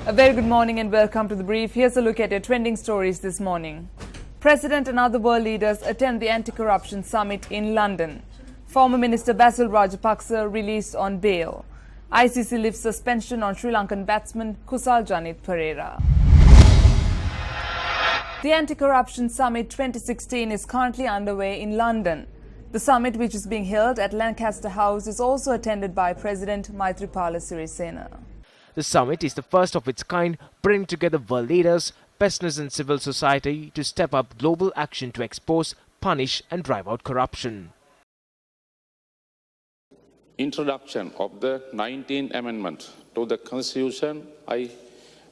A very good morning and welcome to The Brief. Here's a look at your trending stories this morning. President and other world leaders attend the anti-corruption summit in London. Former Minister Basil Rajapaksa released on bail. ICC lifts suspension on Sri Lankan batsman Kusal Janit Perera. The Anti-Corruption Summit 2016 is currently underway in London. The summit, which is being held at Lancaster House, is also attended by President Maithripala Sirisena. The summit is the first of its kind, bringing together world leaders, business and civil society to step up global action to expose, punish and drive out corruption. Introduction of the 19th Amendment to the Constitution, I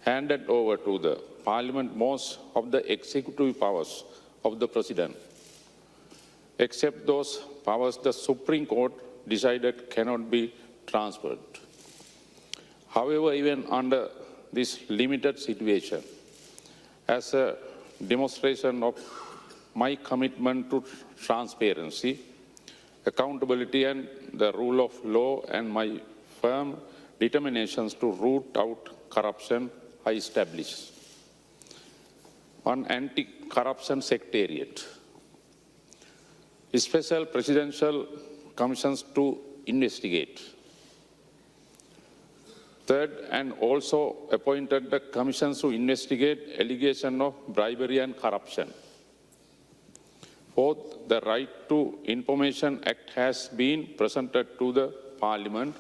handed over to the Parliament most of the executive powers of the President, except those powers the Supreme Court decided cannot be transferred. However, even under this limited situation, as a demonstration of my commitment to transparency, accountability and the rule of law and my firm determinations to root out corruption, I established an anti-corruption secretariat, special presidential commissions to investigate. Third, and also appointed the commissions to investigate allegations of bribery and corruption. Fourth, the Right to Information Act has been presented to the Parliament.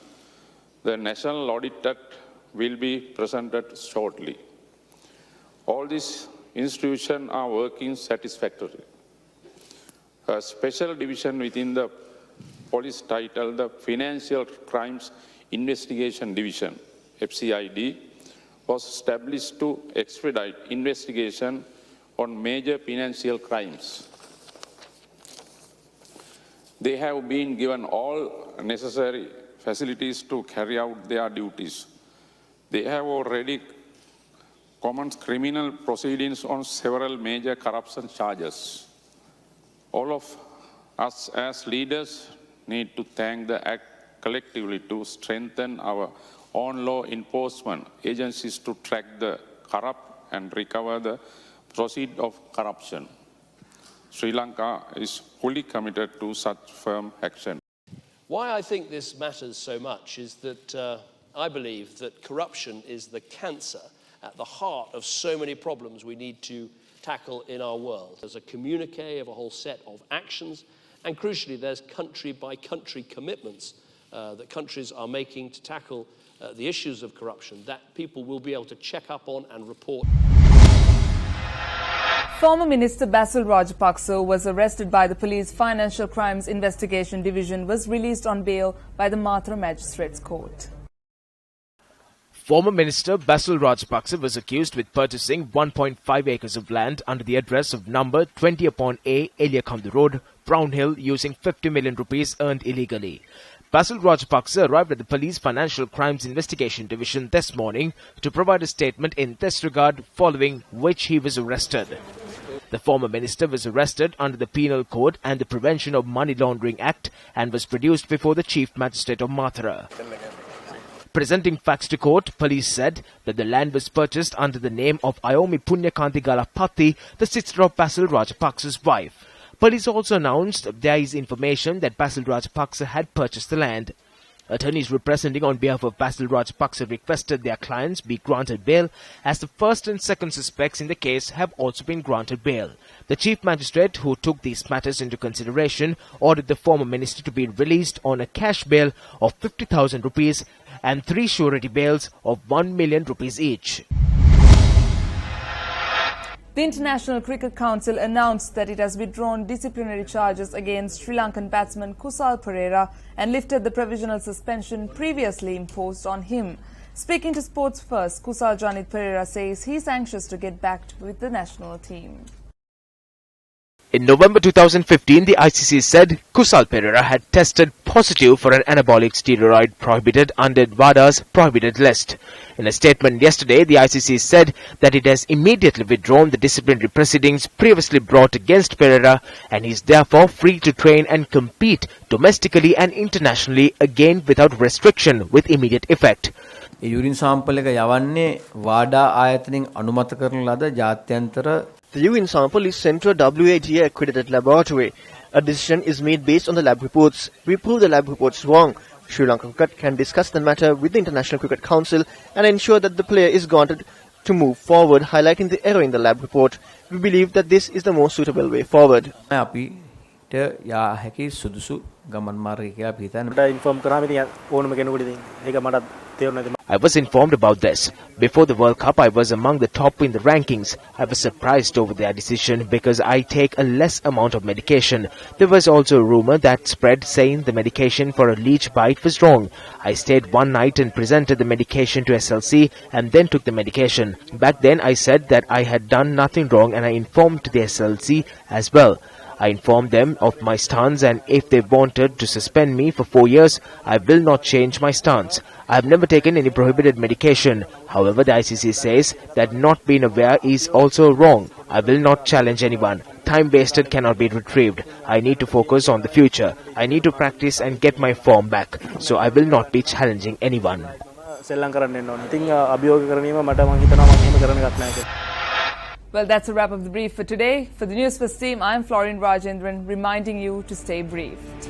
The National Audit Act will be presented shortly. All these institutions are working satisfactorily. A special division within the police titled the Financial Crimes Investigation Division, FCID, was established to expedite investigation on major financial crimes. They have been given all necessary facilities to carry out their duties. They have already commenced criminal proceedings on several major corruption charges. All of us as leaders need to thank the Act collectively to strengthen our own law enforcement agencies to track the corrupt and recover the proceeds of corruption. Sri Lanka is fully committed to such firm action. Why I think this matters so much is that I believe that corruption is the cancer at the heart of so many problems we need to tackle in our world. There's a communique of a whole set of actions, and crucially there's country-by-country commitments that countries are making to tackle the issues of corruption that people will be able to check up on and report. Former Minister Basil Rajapaksa was arrested by the Police Financial Crimes Investigation Division, was released on bail by the Mathura Magistrates Court. Former Minister Basil Rajapaksa was accused with purchasing 1.5 acres of land under the address of number 20/A Eliakamdu Road, Brown Hill, using 50 million rupees earned illegally. Basil Rajapaksa arrived at the Police Financial Crimes Investigation Division this morning to provide a statement in this regard, following which he was arrested. The former minister was arrested under the Penal Code and the Prevention of Money Laundering Act and was produced before the Chief Magistrate of Mathura. Presenting facts to court, police said that the land was purchased under the name of Ayomi Punyakanti Galapati, the sister of Basil Rajapaksa's wife. Police also announced there is information that Basil Rajapaksa had purchased the land. Attorneys representing on behalf of Basil Rajapaksa requested their clients be granted bail, as the first and second suspects in the case have also been granted bail. The Chief Magistrate, who took these matters into consideration, ordered the former minister to be released on a cash bail of 50,000 rupees and 3 surety bails of 1 million rupees each. The International Cricket Council announced that it has withdrawn disciplinary charges against Sri Lankan batsman Kusal Perera and lifted the provisional suspension previously imposed on him. Speaking to Sports First, Kusal Janit Perera says he is anxious to get back with the national team. In November 2015, the ICC said Kusal Perera had tested positive for an anabolic steroid prohibited under WADA's prohibited list. In a statement yesterday, the ICC said that it has immediately withdrawn the disciplinary proceedings previously brought against Perera and is therefore free to train and compete domestically and internationally again without restriction with immediate effect. ඒ urine sample එක යවන්නේ වාඩා ආයතනයෙන් අනුමත කරන ලද ජාත්‍යන්තර The urine sample is sent to a WADA accredited laboratory. A decision is made based on the lab reports. We prove the lab reports wrong. Sri Lanka Cricket can discuss the matter with the International Cricket Council and ensure that the player is granted to move forward, highlighting the error in the lab report. We believe that this is the most suitable way forward. අපිට යා හැකි සුදුසු ගමන් මාර්ගය කියලා අපි හිතන්නේ. Inform කරාම ඉතින් ඕනම කෙනෙකුට ඉතින් ඒක මට තේරුණා. I was informed about this. Before the World Cup, I was among the top in the rankings. I was surprised over their decision because I take a less amount of medication. There was also a rumor that spread saying the medication for a leech bite was wrong. I stayed one night and presented the medication to SLC and then took the medication. Back then, I said that I had done nothing wrong and I informed the SLC as well. I informed them of my stance, and if they wanted to suspend me for 4 years, I will not change my stance. I have never taken any prohibited medication. However, the ICC says that not being aware is also wrong. I will not challenge anyone. Time wasted cannot be retrieved. I need to focus on the future. I need to practice and get my form back. So I will not be challenging anyone. සෙල්ලම් කරන්න එන්න ඕනේ. ඉතින් අභියෝග කරණීම මට මං හිතනවා මම එහෙම කරන්න ගන්න නැහැ. Well, that's a wrap of the brief for today. For the Newsfirst team, I'm Florian Rajendran, reminding you to stay briefed.